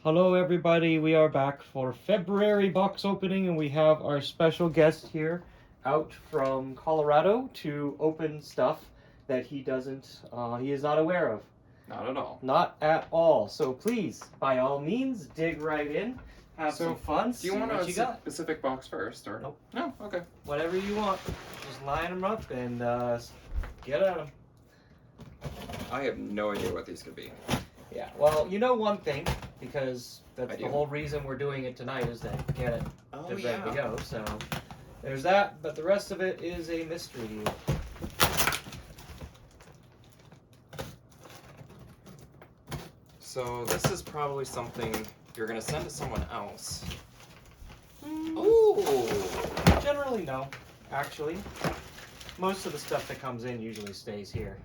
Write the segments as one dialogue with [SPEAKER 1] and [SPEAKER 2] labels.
[SPEAKER 1] Hello everybody, we are back for February box opening and we have our special guest here out from Colorado to open stuff that he is not aware of.
[SPEAKER 2] Not at all.
[SPEAKER 1] Not at all. So please, by all means, dig right in, have some fun,
[SPEAKER 2] do you want a specific box first? Or?
[SPEAKER 1] Nope.
[SPEAKER 2] No? Okay.
[SPEAKER 1] Whatever you want. Just line them up and get at them.
[SPEAKER 2] I have no idea what these could be.
[SPEAKER 1] Yeah, well, you know one thing, because that's
[SPEAKER 2] I
[SPEAKER 1] the
[SPEAKER 2] do.
[SPEAKER 1] whole reason we're doing it tonight is to get it
[SPEAKER 2] Oh,
[SPEAKER 1] ready
[SPEAKER 2] yeah.
[SPEAKER 1] to go. So there's that, but the rest of it is a mystery to you.
[SPEAKER 2] So this is probably something you're going to send to someone else. Ooh!
[SPEAKER 1] Generally, no. Actually, most of the stuff that comes in usually stays here.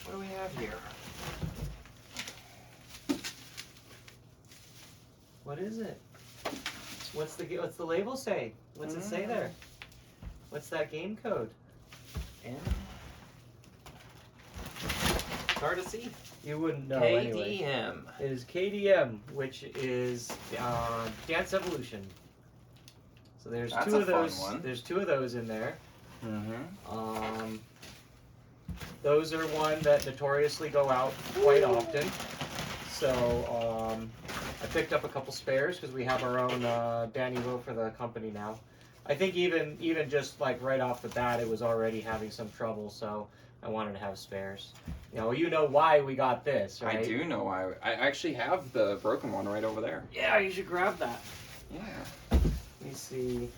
[SPEAKER 2] What do we have here?
[SPEAKER 1] What is it? What's the label say? What's it say there? What's that game code?
[SPEAKER 2] And it's hard to see.
[SPEAKER 1] You wouldn't know
[SPEAKER 2] KDM.
[SPEAKER 1] anyway. It is KDM, which is Dance Evolution. So there's
[SPEAKER 2] That's
[SPEAKER 1] two
[SPEAKER 2] a
[SPEAKER 1] of those.
[SPEAKER 2] fun one.
[SPEAKER 1] There's two of those in there.
[SPEAKER 2] Mm-hmm.
[SPEAKER 1] Those are one that notoriously go out quite often. So I picked up a couple spares because we have our own Danny Will for the company now. I think even just like right off the bat, it was already having some trouble. So I wanted to have spares. You know why we got this, right?
[SPEAKER 2] I do know why. I actually have the broken one right over there.
[SPEAKER 1] Yeah, you should grab that.
[SPEAKER 2] Yeah.
[SPEAKER 1] Let me see.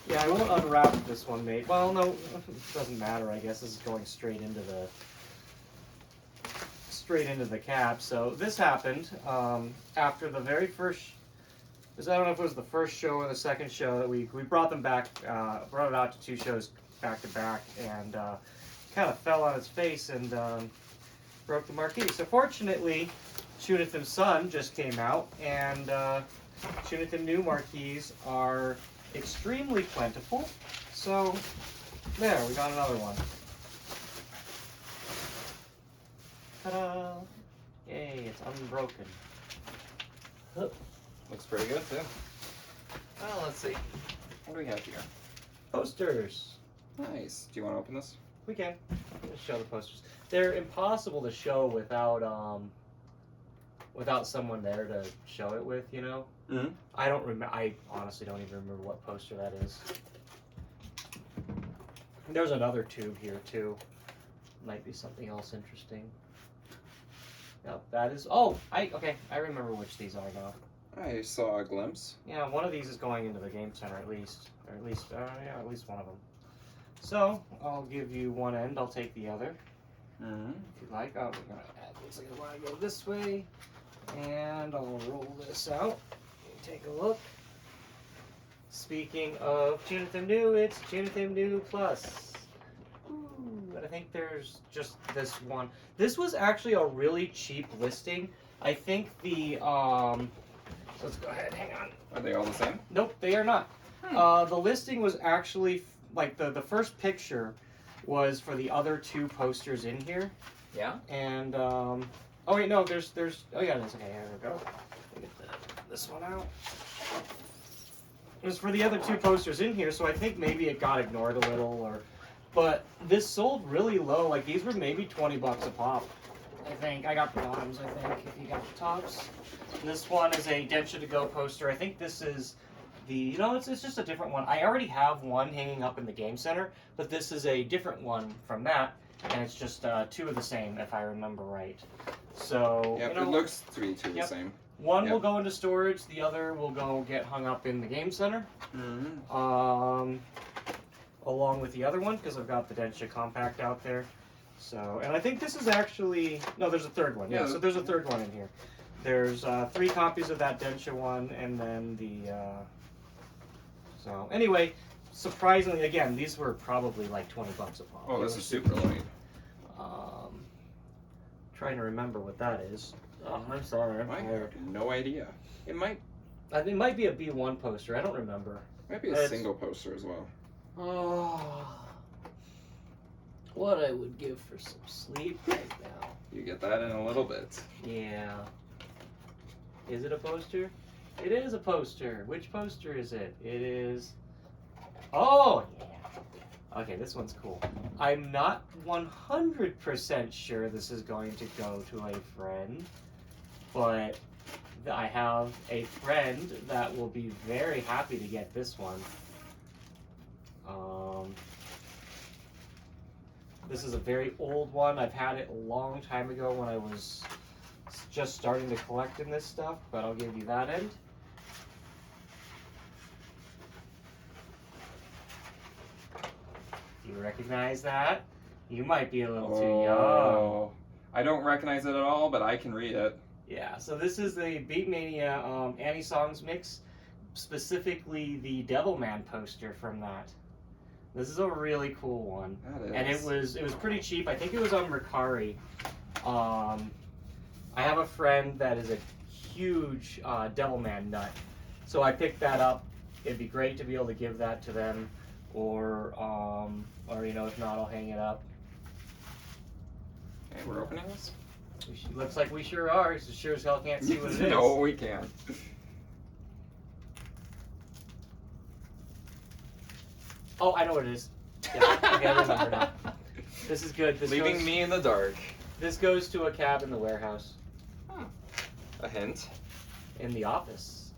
[SPEAKER 1] Yeah, I won't unwrap this one, mate. Well, no, it doesn't matter. I guess this is going straight into the cap. So this happened after the very first. I don't know if it was the first show or the second show that we brought them back, brought it out to two shows back to back, and kind of fell on its face and broke the marquee. So fortunately, CHUNITHM's Son just came out, and CHUNITHM new marquees are extremely plentiful. So there, we got another one. Ta-da! Yay, it's unbroken. Huh.
[SPEAKER 2] Looks pretty good too. Well, let's see. What do we have here?
[SPEAKER 1] Posters.
[SPEAKER 2] Nice. Do you want to open this?
[SPEAKER 1] We can. Let's show the posters. They're impossible to show without someone there to show it with, you know?
[SPEAKER 2] Mm-hmm.
[SPEAKER 1] I honestly don't even remember what poster that is. There's another tube here too. Might be something else interesting. Yep, that is. Okay. I remember which these are now.
[SPEAKER 2] I saw a glimpse.
[SPEAKER 1] Yeah, one of these is going into the game center at least, at least one of them. So I'll give you one end. I'll take the other.
[SPEAKER 2] Mm-hmm.
[SPEAKER 1] If you like. Oh, we're gonna add. Looks like I want to go this way, and I'll roll this out. Take a look. Speaking of CHUNITHM New, it's CHUNITHM New Plus. Ooh, but I think there's just this one. This was actually a really cheap listing. I think the let's go ahead. Hang on.
[SPEAKER 2] Are they all the same?
[SPEAKER 1] Nope, they are not. The listing was actually like the first picture was for the other two posters in here.
[SPEAKER 2] Yeah.
[SPEAKER 1] And oh wait, no, there's oh yeah, that's okay. Here we go. Get this one out. It was for the other two posters in here, so I think maybe it got ignored a little, but this sold really low. Like these were maybe $20 a pop. I think I got the bottoms. I think if you got the tops. And this one is a Densha to Go poster. I think this is it's just a different one. I already have one hanging up in the game center, but this is a different one from that, and it's just two of the same if I remember right. So
[SPEAKER 2] Yep, it looks to be two of the same.
[SPEAKER 1] One will go into storage, the other will go get hung up in the game center.
[SPEAKER 2] Mm-hmm.
[SPEAKER 1] Along with the other one, because I've got the Densha Compact out there. So, and I think this is actually, no, there's a third one. Yeah, so there's a third one in here. There's 3 copies of that Densha one, and then the, so anyway, surprisingly, again, these were probably like $20 a pop.
[SPEAKER 2] Oh, this is super light.
[SPEAKER 1] Trying to remember what that is. Oh, I'm sorry.
[SPEAKER 2] I have no idea. It might
[SPEAKER 1] be a B1 poster. I don't remember.
[SPEAKER 2] Might be a single poster as well.
[SPEAKER 1] Oh, what I would give for some sleep right now.
[SPEAKER 2] You get get that in a little bit.
[SPEAKER 1] Yeah. Is it a poster? It is a poster. Which poster is it? It is... Oh, yeah. Okay, this one's cool. I'm not 100% sure this is going to go to a friend, but I have a friend that will be very happy to get this one. This is a very old one. I've had it a long time ago when I was just starting to collect in this stuff, but I'll give you that end. Do you recognize that? You might be a little too young.
[SPEAKER 2] I don't recognize it at all, but I can read it.
[SPEAKER 1] Yeah, so this is the Beatmania Annie-Songs mix, specifically the Devilman poster from that. This is a really cool one.
[SPEAKER 2] That is.
[SPEAKER 1] And it was pretty cheap. I think it was on Mercari. I have a friend that is a huge Devilman nut, so I picked that up. It'd be great to be able to give that to them, or you know, if not, I'll hang it up.
[SPEAKER 2] Okay, we're opening this.
[SPEAKER 1] Looks like we sure are. So sure as hell can't see what it is.
[SPEAKER 2] No, we can't.
[SPEAKER 1] Oh, I know what it is. Yeah, okay, I remember now. This is good. This
[SPEAKER 2] Leaving me in the dark.
[SPEAKER 1] This goes to a cab in the warehouse.
[SPEAKER 2] Huh. A hint.
[SPEAKER 1] In the office.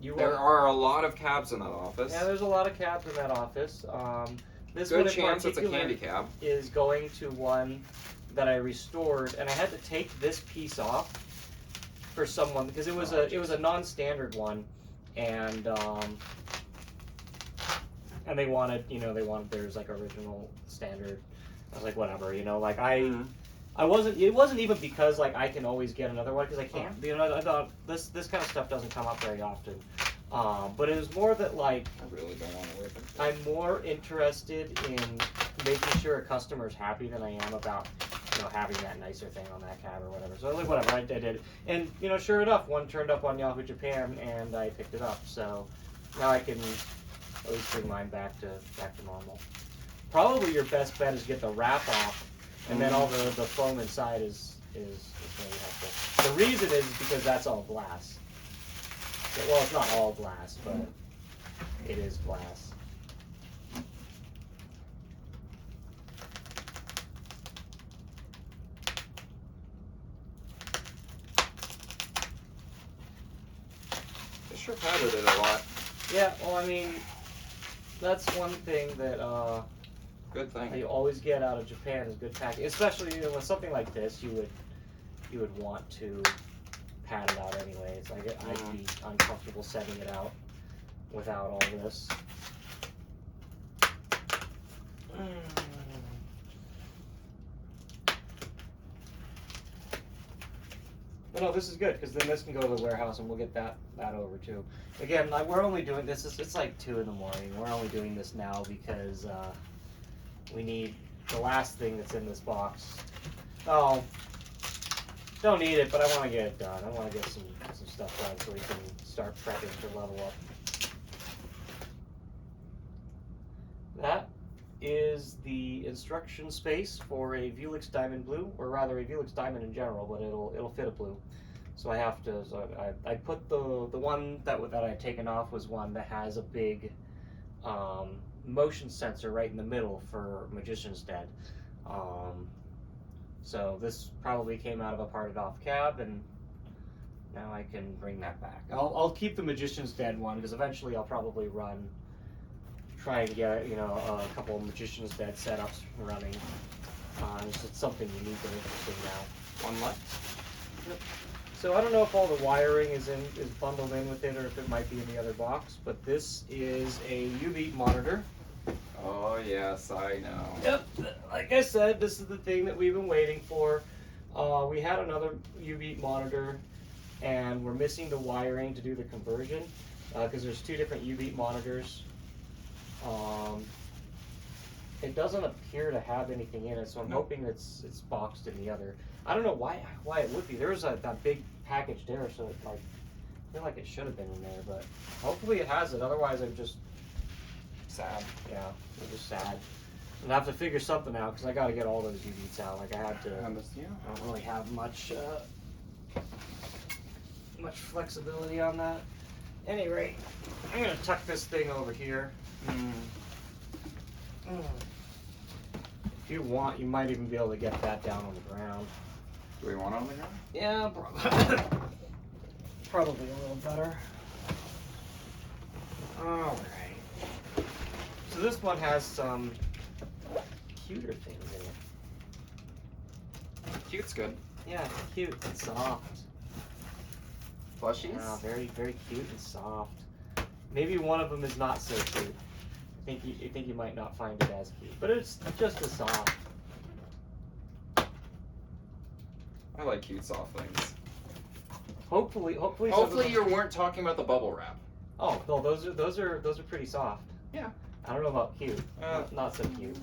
[SPEAKER 2] There are a lot of cabs in that office.
[SPEAKER 1] Yeah, there's a lot of cabs in that office. This
[SPEAKER 2] Good
[SPEAKER 1] one
[SPEAKER 2] chance it's a candy cab.
[SPEAKER 1] Is going to one that I restored, and I had to take this piece off for someone because it was a non-standard one, and they wanted, you know, theirs like original standard. I was like, whatever, you know, like I wasn't. It wasn't even because like I can always get another one because I can't. You know, I thought this kind of stuff doesn't come up very often. But it was more that like
[SPEAKER 2] I really don't want to rip it.
[SPEAKER 1] I'm more interested in making sure a customer's happy than I am about, you know, having that nicer thing on that cab or whatever. So like whatever, I did it, and you know, sure enough, one turned up on Yahoo Japan, and I picked it up. So now I can at least bring mine back to normal. Probably your best bet is get the wrap off, and then all the foam inside is very helpful. The reason is because that's all glass. Well, it's not all glass, but it is glass.
[SPEAKER 2] They sure padded it a lot.
[SPEAKER 1] Yeah, well, I mean, that's one thing that
[SPEAKER 2] Good thing.
[SPEAKER 1] you always get out of Japan is good packing. Especially, you know, with something like this, you would want to pad it out anyway. It's like I'd be uncomfortable setting it out without all this. But no, this is good because then this can go to the warehouse and we'll get that over too. Again, we're only doing this. It's like 2 in the morning. We're only doing this now because we need the last thing that's in this box. Oh, don't need it, but I want to get it done. I want to get some stuff done so we can start prepping for level up. That is the instruction space for a Vewlix Diamond Blue, or rather a Vewlix Diamond in general, but it'll fit a blue. So I have to. So I put the one that I had taken off was one that has a big motion sensor right in the middle for Magician's Dead. So this probably came out of a parted off cab, and now I can bring that back. I'll keep the Magician's Dead one because eventually I'll probably try and get, you know, a couple of Magician's Dead setups running. It's something unique and interesting now.
[SPEAKER 2] One left.
[SPEAKER 1] Yep. So I don't know if all the wiring is bundled in with it or if it might be in the other box, but this is a jubeat monitor.
[SPEAKER 2] Oh yes, I know.
[SPEAKER 1] Yep, like I said, this is the thing that we've been waiting for. We had another jubeat monitor, and we're missing the wiring to do the conversion because there's 2 different jubeat monitors. It doesn't appear to have anything in it, so I'm hoping it's boxed in the other. I don't know why it would be. There's that big package there, so I feel like it should have been in there, but hopefully it has it. Otherwise, I'm just
[SPEAKER 2] sad.
[SPEAKER 1] Yeah, I'm just sad. And I have to figure something out because I got to get all those jubeats out. Like I had to.
[SPEAKER 2] Yeah.
[SPEAKER 1] I don't really have much flexibility on that. Any rate, I'm gonna tuck this thing over here. If you want, you might even be able to get that down on the ground.
[SPEAKER 2] Do we want it on the ground?
[SPEAKER 1] Yeah, probably a little better. Alright. So this one has some cuter things in it.
[SPEAKER 2] Cute's good.
[SPEAKER 1] Yeah, it's cute and soft.
[SPEAKER 2] Plushies?
[SPEAKER 1] Yeah, very, very cute and soft. Maybe one of them is not so cute. I think you might not find it as cute, but it's just as soft.
[SPEAKER 2] I like cute soft things.
[SPEAKER 1] Hopefully
[SPEAKER 2] You weren't talking about the bubble wrap.
[SPEAKER 1] Oh no, those are pretty soft.
[SPEAKER 2] Yeah.
[SPEAKER 1] I don't know about cute. Not so cute.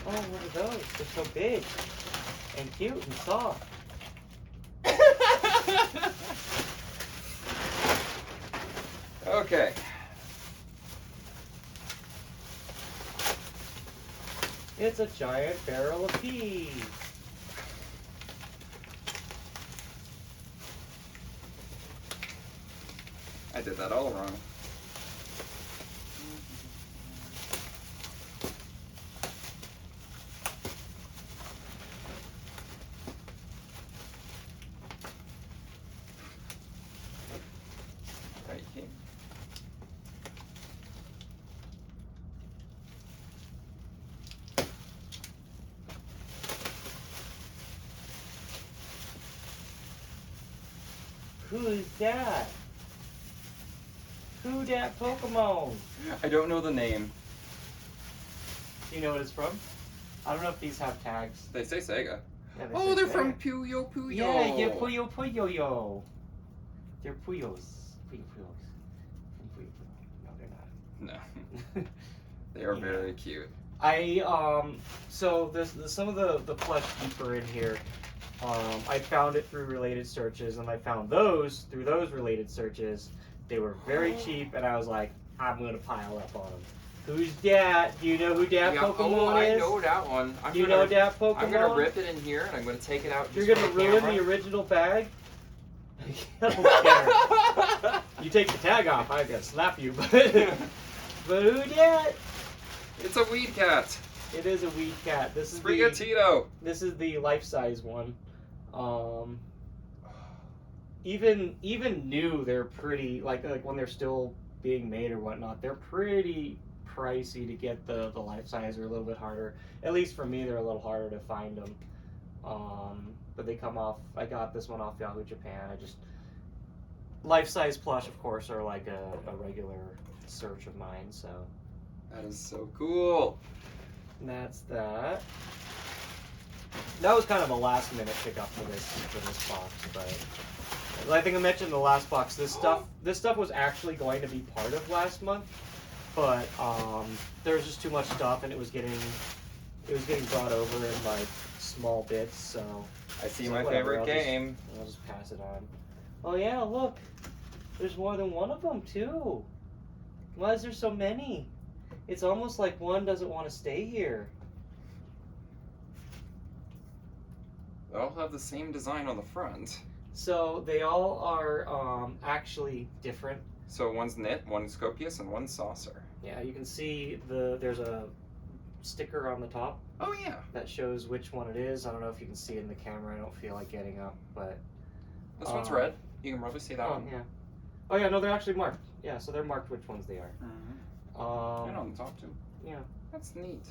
[SPEAKER 1] Oh, what are those? They're so big and cute and soft.
[SPEAKER 2] Okay.
[SPEAKER 1] It's a giant barrel of peas.
[SPEAKER 2] I did that all wrong. Right here.
[SPEAKER 1] Who's that? Who dat Pokemon?
[SPEAKER 2] I don't know the name.
[SPEAKER 1] Do you know what it's from? I don't know if these have tags.
[SPEAKER 2] They say Sega.
[SPEAKER 1] Yeah, they
[SPEAKER 2] Oh,
[SPEAKER 1] say
[SPEAKER 2] they're
[SPEAKER 1] Sega.
[SPEAKER 2] from Puyo Puyo.
[SPEAKER 1] Yeah, Puyo Puyo Yo. They're Puyos. Puyo Puyos. From Puyo Puyo. No, they're not.
[SPEAKER 2] No. They are
[SPEAKER 1] Yeah.
[SPEAKER 2] very cute.
[SPEAKER 1] So there's some of the plush deeper in here. I found it through related searches, and I found those through those related searches. They were very cheap, and I was like, I'm gonna pile up on them. Who's that? Do you know who that Pokemon
[SPEAKER 2] I
[SPEAKER 1] is?
[SPEAKER 2] know that one.
[SPEAKER 1] Do you know that Pokemon?
[SPEAKER 2] I'm gonna rip it in here, and I'm gonna take it out.
[SPEAKER 1] You're
[SPEAKER 2] just
[SPEAKER 1] gonna
[SPEAKER 2] for the
[SPEAKER 1] ruin
[SPEAKER 2] camera.
[SPEAKER 1] the original bag? I don't care. You take the tag off, I'm gonna slap you. But who dat?
[SPEAKER 2] It's a weed cat.
[SPEAKER 1] It is a weed cat. This is
[SPEAKER 2] Sprigatito.
[SPEAKER 1] This is the life-size one. Even new, they're pretty like when they're still being made or whatnot. They're pretty pricey to get the life size. Are a little bit harder. At least for me, they're a little harder to find them. But they come off. I got this one off Yahoo Japan. I just life-size plush, of course, are like a regular search of mine. So
[SPEAKER 2] That is so cool.
[SPEAKER 1] and that's that. That was kind of a last-minute pickup for this box, but I think I mentioned in the last box. This stuff was actually going to be part of last month, but there was just too much stuff, and it was getting brought over in like small bits. So
[SPEAKER 2] I see
[SPEAKER 1] so
[SPEAKER 2] my
[SPEAKER 1] whatever,
[SPEAKER 2] favorite game.
[SPEAKER 1] I'll just pass it on. Oh yeah, look, there's more than one of them too. Why is there so many? It's almost like one doesn't want to stay here.
[SPEAKER 2] They all have the same design on the front.
[SPEAKER 1] So they all are actually different.
[SPEAKER 2] So one's knit, one's copious, and one's saucer.
[SPEAKER 1] Yeah, you can see there's a sticker on the top
[SPEAKER 2] Oh yeah.
[SPEAKER 1] that shows which one it is. I don't know if you can see it in the camera. I don't feel like getting up, but
[SPEAKER 2] This one's red. You can probably see that one.
[SPEAKER 1] yeah. Oh yeah, no, they're actually marked. Yeah, so they're marked which ones they are.
[SPEAKER 2] And on the top too.
[SPEAKER 1] Yeah.
[SPEAKER 2] That's neat.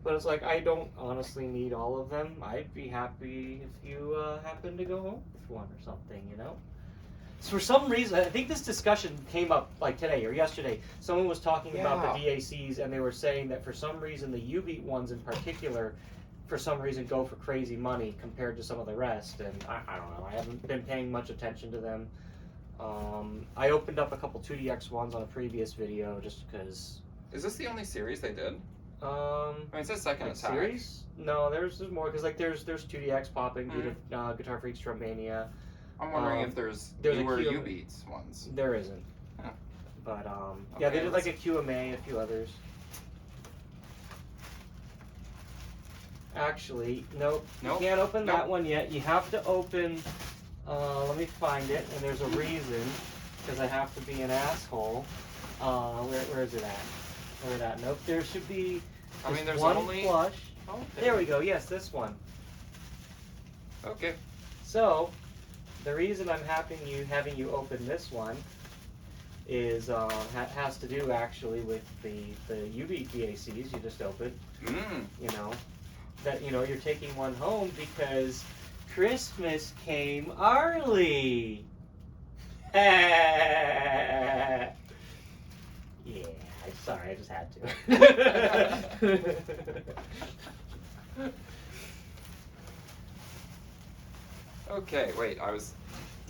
[SPEAKER 1] But it's like I don't honestly need all of them. I'd be happy if you happen to go home with one or something, you know. So for some reason, I think this discussion came up like today or yesterday. Someone was talking about the DACs, and they were saying that for some reason the jubeat ones in particular, for some reason, go for crazy money compared to some of the rest. And I don't know. I haven't been paying much attention to them. I opened up a couple 2DX ones on a previous video just because.
[SPEAKER 2] Is this the only series they did?
[SPEAKER 1] I
[SPEAKER 2] mean, it says second
[SPEAKER 1] like
[SPEAKER 2] attack.
[SPEAKER 1] series? No, there's more because like there's 2DX popping, Guitar Freaks, Drummania.
[SPEAKER 2] I'm wondering if there's
[SPEAKER 1] a
[SPEAKER 2] newer
[SPEAKER 1] Kyo-
[SPEAKER 2] Ubeats ones.
[SPEAKER 1] There isn't.
[SPEAKER 2] Huh.
[SPEAKER 1] But yeah,
[SPEAKER 2] Okay,
[SPEAKER 1] they did like a QMA, a few others. Actually, nope. You can't open that one yet. You have to open. Let me find it. And there's a reason, because I have to be an asshole. Where is it at? Where is it at? Nope. There should be.
[SPEAKER 2] I mean, there's
[SPEAKER 1] one
[SPEAKER 2] only
[SPEAKER 1] plush.
[SPEAKER 2] Oh,
[SPEAKER 1] There we go. Yes, this one.
[SPEAKER 2] Okay.
[SPEAKER 1] So, the reason I'm having you open this one is has to do actually with the jubeat VACs you just opened. You know that you're taking one home because Christmas came early. Yeah, I'm sorry, I just had to.
[SPEAKER 2] Okay, wait, I was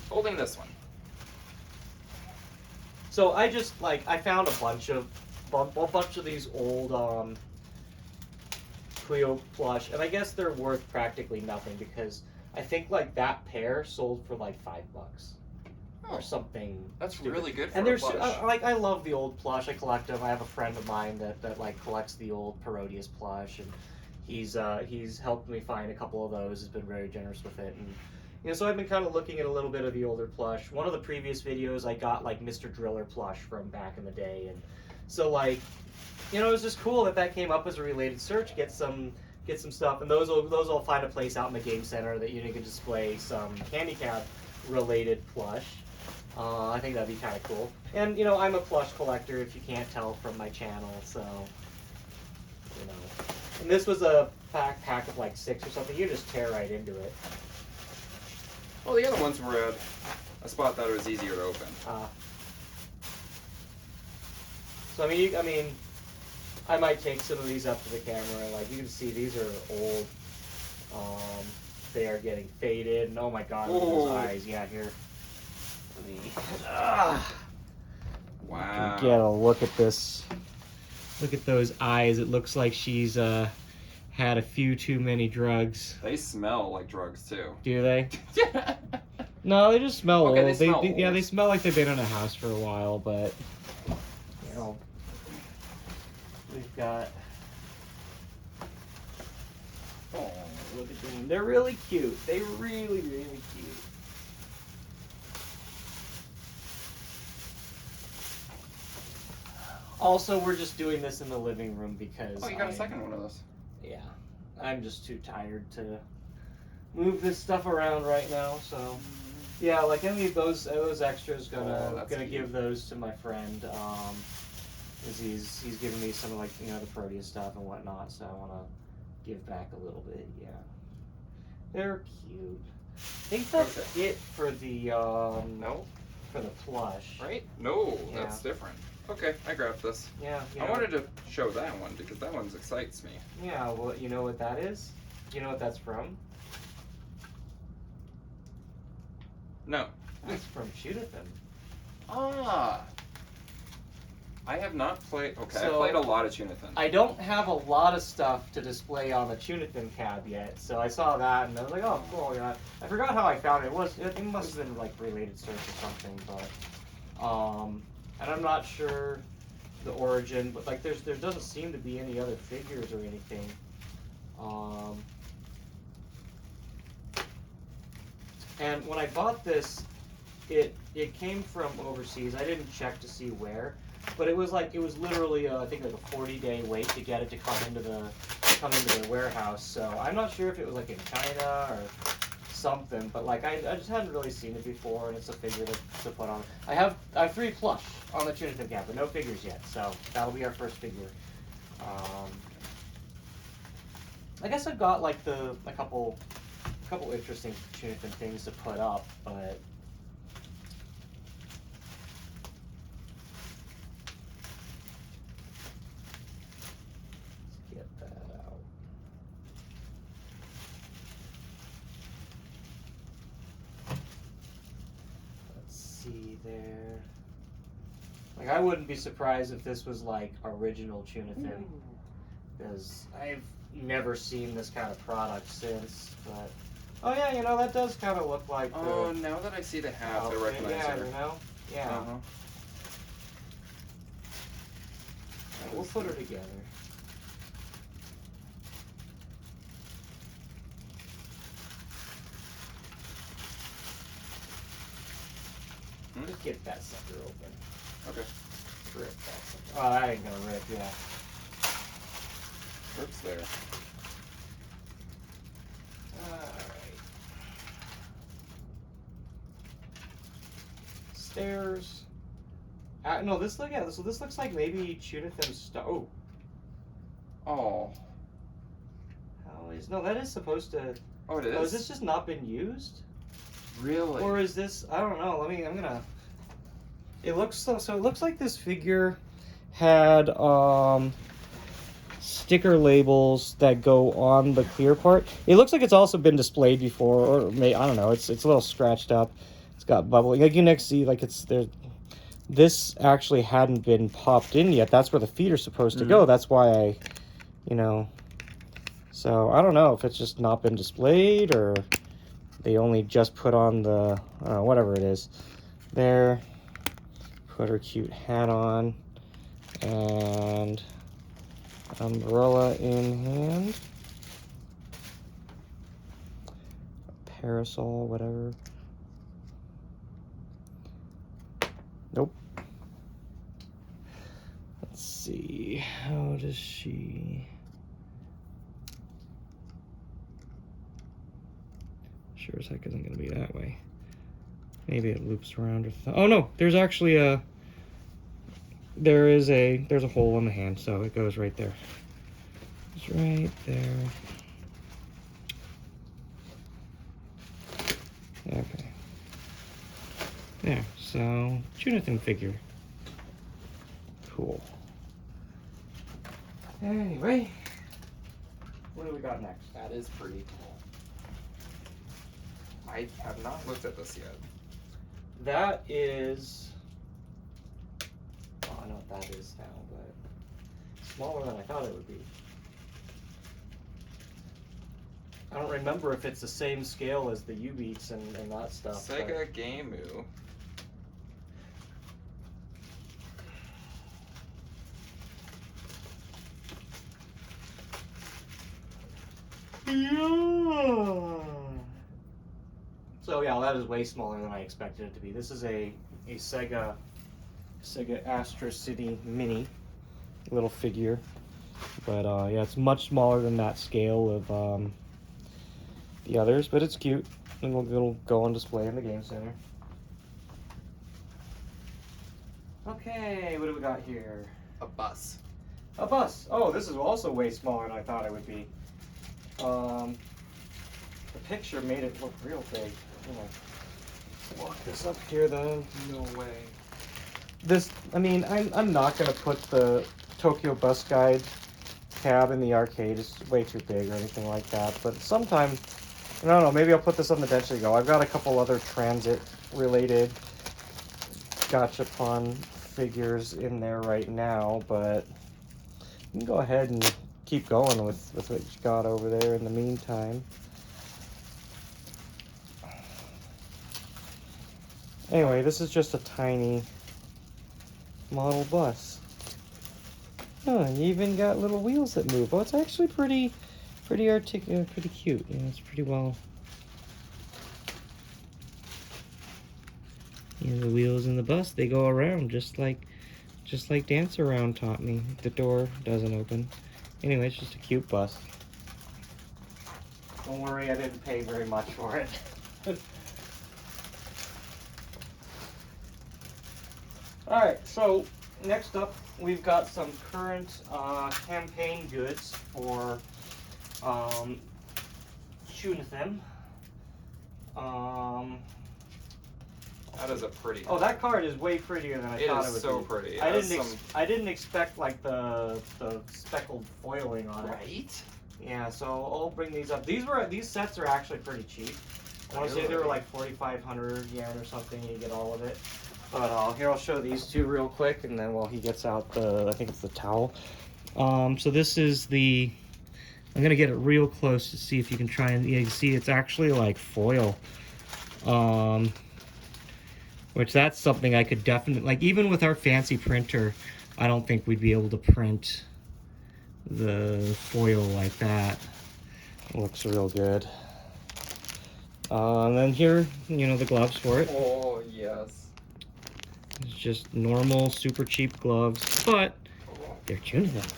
[SPEAKER 2] holding this one.
[SPEAKER 1] So I just I found a bunch of these old Cleo plush, and I guess they're worth practically nothing because I think that pair sold for $5 or something.
[SPEAKER 2] That's
[SPEAKER 1] stupid.
[SPEAKER 2] really good for
[SPEAKER 1] and
[SPEAKER 2] a
[SPEAKER 1] they're
[SPEAKER 2] plush.
[SPEAKER 1] I love the old plush. I collect them. I have a friend of mine that collects the old Parodius plush, and he's helped me find a couple of those. He's been very generous with it, and so I've been kind of looking at a little bit of the older plush. One of the previous videos I got Mr. Driller plush from back in the day, and so it was just cool that came up as a related search. Get some stuff, and those will find a place out in the game center that you can display some handicap related plush. I think that'd be kind of cool. And I'm a plush collector if you can't tell from my channel, so And this was a pack of 6 or something. You just tear right into it.
[SPEAKER 2] Well, the other ones were at a spot that it was easier to open.
[SPEAKER 1] So I mean, I might take some of these up to the camera. You can see these are old. They are getting faded, and oh my God, look at those eyes. Yeah, here.
[SPEAKER 2] Wow.
[SPEAKER 1] Get a look at this. Look at those eyes. It looks like she's had a few too many drugs.
[SPEAKER 2] They smell like drugs too.
[SPEAKER 1] Do they? No, they just smell old.
[SPEAKER 2] They smell old.
[SPEAKER 1] Yeah, they smell like they've been in a house for a while, but we've got. Oh, look at them. They're really cute. They really, really cute. Also, we're just doing this in the living room because.
[SPEAKER 2] Oh, you got a second one of those.
[SPEAKER 1] Yeah, I'm just too tired to move this stuff around right now. So, yeah, any of those extras, gonna give those to my friend. Cause he's giving me some of the Proteus stuff and whatnot. So I want to give back a little bit. Yeah, they're cute. I think that's it for the
[SPEAKER 2] No.
[SPEAKER 1] For the plush.
[SPEAKER 2] Right? No,
[SPEAKER 1] Yeah.
[SPEAKER 2] that's different. Okay, I grabbed this.
[SPEAKER 1] Yeah.
[SPEAKER 2] I wanted to show that one because that one excites me.
[SPEAKER 1] Yeah, well, you know what that is? Do you know what that's from?
[SPEAKER 2] No.
[SPEAKER 1] That's from CHUNITHM.
[SPEAKER 2] Ah. I have not played. Okay,
[SPEAKER 1] So,
[SPEAKER 2] I played a lot of CHUNITHM.
[SPEAKER 1] I don't have a lot of stuff to display on the CHUNITHM cab yet, so I saw that and I was like, oh, cool. Yeah. I forgot how I found it. It must have been related search or something, but and I'm not sure the origin, but there doesn't seem to be any other figures or anything. And when I bought this, it came from overseas. I didn't check to see where, but it was literally I think a 40-day wait to get it to come into the warehouse. So I'm not sure if it was in China or something, but I just hadn't really seen it before, and it's a figure to put on. I have 3 plush on the CHUNITHM cab, but no figures yet. So that'll be our first figure. I guess I've got a couple interesting CHUNITHM things to put up, but let's get that out. Let's see there. I wouldn't be surprised if this was original CHUNITHM, because I've never seen this kind of product since, but oh yeah, that does kind of look like.
[SPEAKER 2] Oh, now that I see the hat, I recognize her.
[SPEAKER 1] Yeah. Yeah. We'll put her together. Just get that sucker open.
[SPEAKER 2] Okay.
[SPEAKER 1] Rip that sucker. Oh, that ain't gonna rip, yeah.
[SPEAKER 2] Rips there.
[SPEAKER 1] Alright. Stairs. No, this look at this. So this looks like maybe CHUNITHM stuff. Oh.
[SPEAKER 2] Oh.
[SPEAKER 1] How is no? That is supposed to.
[SPEAKER 2] Oh, it is.
[SPEAKER 1] Oh, has this just not been used?
[SPEAKER 2] Really?
[SPEAKER 1] Or is this? I don't know. I'm gonna. It looks so. So it looks like this figure had sticker labels that go on the clear part. It looks like it's also been displayed before, or I don't know. It's a little scratched up. It's got bubbling. Like you next see, like it's there. This actually hadn't been popped in yet. That's where the feet are supposed to go. That's why I, you know. So I don't know if it's just not been displayed or they only just put on the whatever it is. There. Put her cute hat on and umbrella in hand, parasol, whatever. Nope. Let's see, how does she? Sure as heck isn't gonna be that way. Maybe it loops around or oh no, there's actually a there's a hole in the hand, so it goes right there. It's right there. Okay. There, so CHUNITHM figure. Cool. Anyway, what do we got next?
[SPEAKER 2] That is pretty cool. I have not looked at this yet.
[SPEAKER 1] That is, oh, I know what that is now, but smaller than I thought it would be. I don't remember if it's the same scale as the jubeats and that stuff.
[SPEAKER 2] Sega Gameu.
[SPEAKER 1] Yeah. So yeah, that is way smaller than I expected it to be. This is a Sega Astro City Mini little figure, but yeah, it's much smaller than that scale of the others, but it's cute, and it'll go on display in the game center. Okay, what do we got here?
[SPEAKER 2] A bus.
[SPEAKER 1] A bus. Oh, this is also way smaller than I thought it would be. The picture made it look real big. I'm gonna walk this up here though.
[SPEAKER 2] No way.
[SPEAKER 1] This, I mean, I'm not gonna put the Tokyo Bus Guide tab in the arcade. It's way too big or anything like that. But sometime, I don't know, maybe I'll put this on the Density Go. I've got a couple other transit-related gachapon figures in there right now, but you can go ahead and keep going with what you got over there in the meantime. Anyway, this is just a tiny model bus. Oh, and you even got little wheels that move. Oh, it's actually pretty articulate, pretty cute. Yeah, it's pretty well. Yeah, the wheels in the bus, they go around just like Dance Around taught me. The door doesn't open. Anyway, it's just a cute bus. Don't worry, I didn't pay very much for it. Alright, so next up we've got some current campaign goods for CHUNITHM.
[SPEAKER 2] That is a pretty.
[SPEAKER 1] Oh, that card is way prettier than I thought it would be.
[SPEAKER 2] It is so pretty.
[SPEAKER 1] I didn't expect like the speckled foiling on it.
[SPEAKER 2] Right?
[SPEAKER 1] Yeah, so I'll bring these up. These sets are actually pretty cheap. I want to say they were like 4,500 yen or something. You get all of it. But here, I'll show these two real quick, and then while he gets out I think it's the towel. So this is the. I'm gonna get it real close to see if you can try and you can see it's actually like foil. Which that's something I could definitely, like, even with our fancy printer, I don't think we'd be able to print the foil like that. It looks real good. And then here, you know, the gloves for it.
[SPEAKER 2] Oh, yes.
[SPEAKER 1] It's just normal, super cheap gloves, but they're CHUNITHM.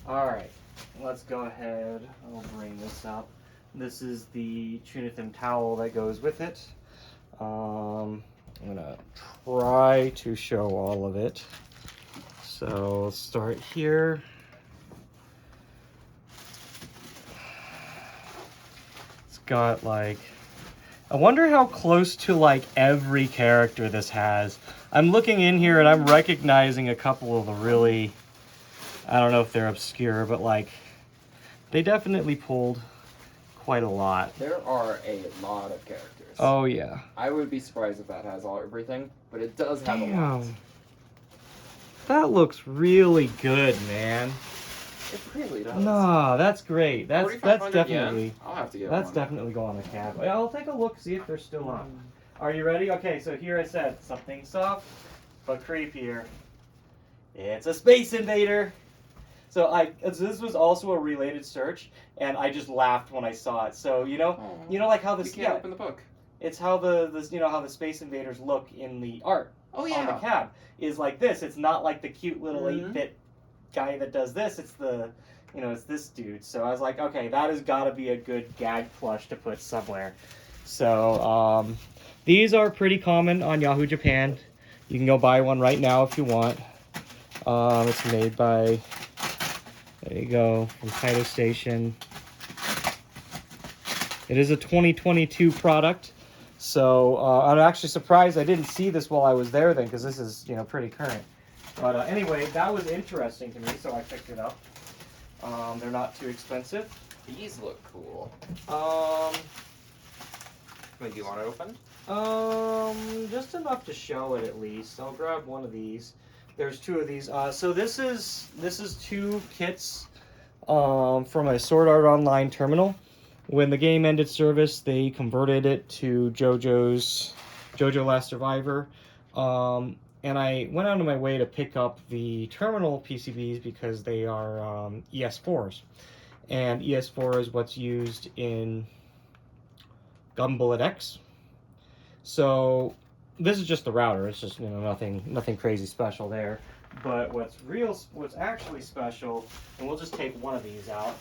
[SPEAKER 1] Alright, let's go ahead. I'll bring this up. This is the CHUNITHM towel that goes with it. I'm gonna try to show all of it. So let's start here. It's got like, I wonder how close to like every character this has. I'm looking in here and I'm recognizing a couple of the really, I don't know if they're obscure, but like they definitely pulled quite a lot.
[SPEAKER 2] There are a lot of characters.
[SPEAKER 1] Oh yeah.
[SPEAKER 2] I would be surprised if that has everything, but it does have a lot.
[SPEAKER 1] That looks really good, man.
[SPEAKER 2] It really does.
[SPEAKER 1] No, that's great. That's definitely
[SPEAKER 2] yen. I'll have to get
[SPEAKER 1] that's
[SPEAKER 2] one.
[SPEAKER 1] definitely go on the cab. I'll take a look, see if they're still on. Are you ready? Okay, so here I said something soft but creepier. It's a Space Invader. So this was also a related search, and I just laughed when I saw it. So you know like how this
[SPEAKER 2] You can't open the book.
[SPEAKER 1] it's how how the Space Invaders look in the art.
[SPEAKER 2] Oh yeah.
[SPEAKER 1] On the cab is like this. It's not like the cute little 8-bit guy that does this. It's the, it's this dude. So I was like, okay, that has got to be a good gag plush to put somewhere. So these are pretty common on Yahoo Japan. You can go buy one right now if you want. It's made by, there you go, from Taito Station. It is a 2022 product. So I'm actually surprised I didn't see this while I was there then, because this is, pretty current. But anyway, that was interesting to me, so I picked it up. They're not too expensive.
[SPEAKER 2] These look cool.
[SPEAKER 1] Do
[SPEAKER 2] you want it open?
[SPEAKER 1] Just enough to show it at least. I'll grab one of these. There's two of these. So this is two kits from a Sword Art Online terminal. When the game ended service, they converted it to JoJo Last Survivor. And I went out of my way to pick up the terminal PCBs because they are ES4s. And ES4 is what's used in Gumbullet X. So this is just the router. It's just, nothing crazy special there. But what's actually special, and we'll just take one of these out.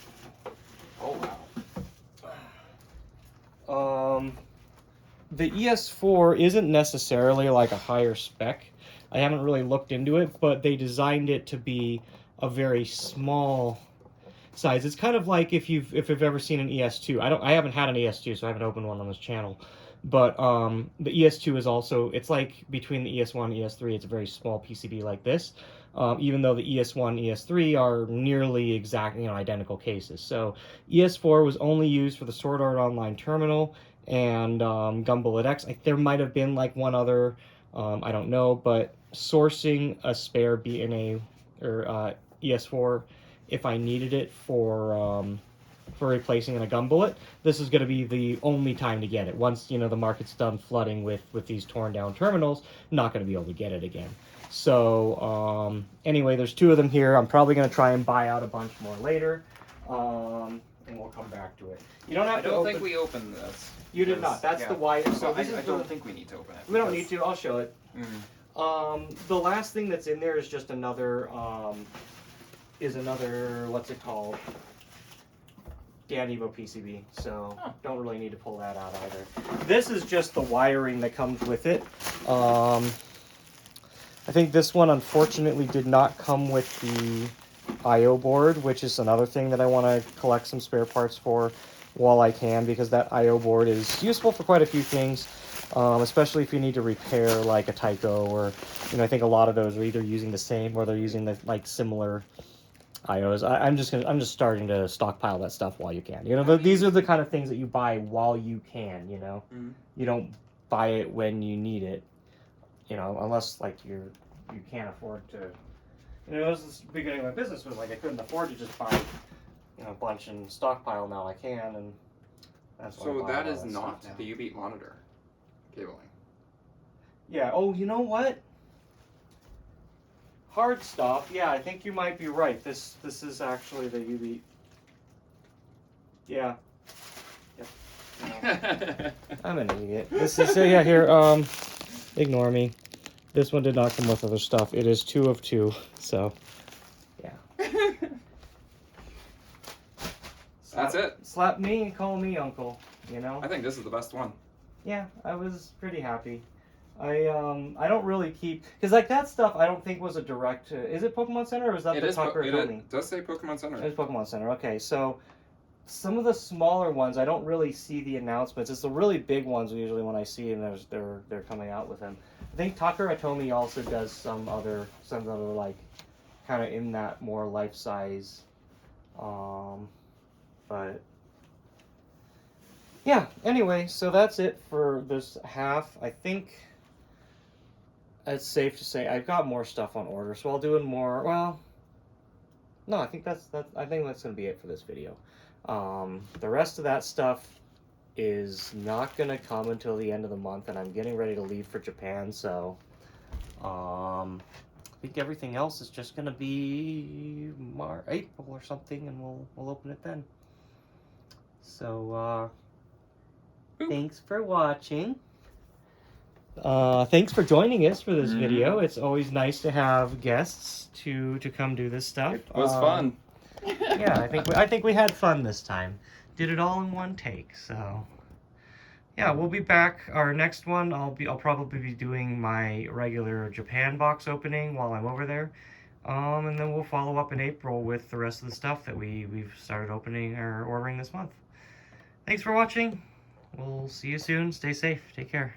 [SPEAKER 2] Oh wow.
[SPEAKER 1] The ES4 isn't necessarily like a higher spec. I haven't really looked into it, but they designed it to be a very small size. It's kind of like if you've ever seen an ES2. I haven't had an ES2, so I haven't opened one on this channel. But the ES2 is also, it's like between the ES1 and ES3, it's a very small PCB like this. Even though the ES1 and ES3 are nearly exact, identical cases. So ES4 was only used for the Sword Art Online terminal and Gumbullet X. There might have been like one other, I don't know, but sourcing a spare BNA or ES4 if I needed it for replacing in a Gumbullet, this is going to be the only time to get it. Once the market's done flooding with these torn down terminals, not going to be able to get it again. So anyway, there's two of them here. I'm probably going to try and buy out a bunch more later, and we'll come back to it. You don't have to. I don't
[SPEAKER 2] think we opened this.
[SPEAKER 1] You did not. That's the wire. So
[SPEAKER 2] I don't think we need to open it.
[SPEAKER 1] We don't need to. I'll show it. The last thing that's in there is just another. What's it called? Dan Evo PCB, so don't really need to pull that out either. This is just the wiring that comes with it. I think this one unfortunately did not come with the I/O board, which is another thing that I want to collect some spare parts for while I can, because that I/O board is useful for quite a few things, especially if you need to repair like a Tyco, or I think a lot of those are either using the same or they're using the similar IOs. I'm just starting to stockpile that stuff while you can. These are the kind of things that you buy while you can. You don't buy it when you need it. Unless you can't afford to. This is the beginning of my business was I couldn't afford to just buy a bunch and stockpile. Now I can, and that's why.
[SPEAKER 2] So that is not the jubeat monitor cabling.
[SPEAKER 1] Yeah. Oh, you know what? hard stop. Yeah, I think you might be right. This is actually the jubeat. Yeah. Yep. I'm an idiot. This is yeah. Here, ignore me. This one did not come with other stuff. It is 2 of 2. So, yeah.
[SPEAKER 2] That's it.
[SPEAKER 1] Slap me and call me uncle. You know.
[SPEAKER 2] I think this is the best one.
[SPEAKER 1] Yeah, I was pretty happy. I don't really keep because like that stuff I don't think was a direct. Is it Pokemon Center or is that the Tucker Tony?
[SPEAKER 2] It does say Pokemon Center.
[SPEAKER 1] It is Pokemon Center. Okay, so some of the smaller ones I don't really see the announcements. It's the really big ones usually when I see them. They're coming out with them. I think Tucker Atomi also does some other like kind of in that more life size, but. Yeah, anyway, so that's it for this half. I think it's safe to say I've got more stuff on order, so I'll do more. Well, no, I think that's going to be it for this video. The rest of that stuff is not going to come until the end of the month, and I'm getting ready to leave for Japan, so I think everything else is just going to be April or something, and we'll open it then. So, thanks for watching. Thanks for joining us for this video. It's always nice to have guests to come do this stuff.
[SPEAKER 2] It was fun.
[SPEAKER 1] Yeah, I think we had fun this time. Did it all in one take. So yeah, we'll be back. Our next one, I'll probably be doing my regular Japan box opening while I'm over there. And then we'll follow up in April with the rest of the stuff that we've started opening or ordering this month. Thanks for watching. We'll see you soon. Stay safe. Take care.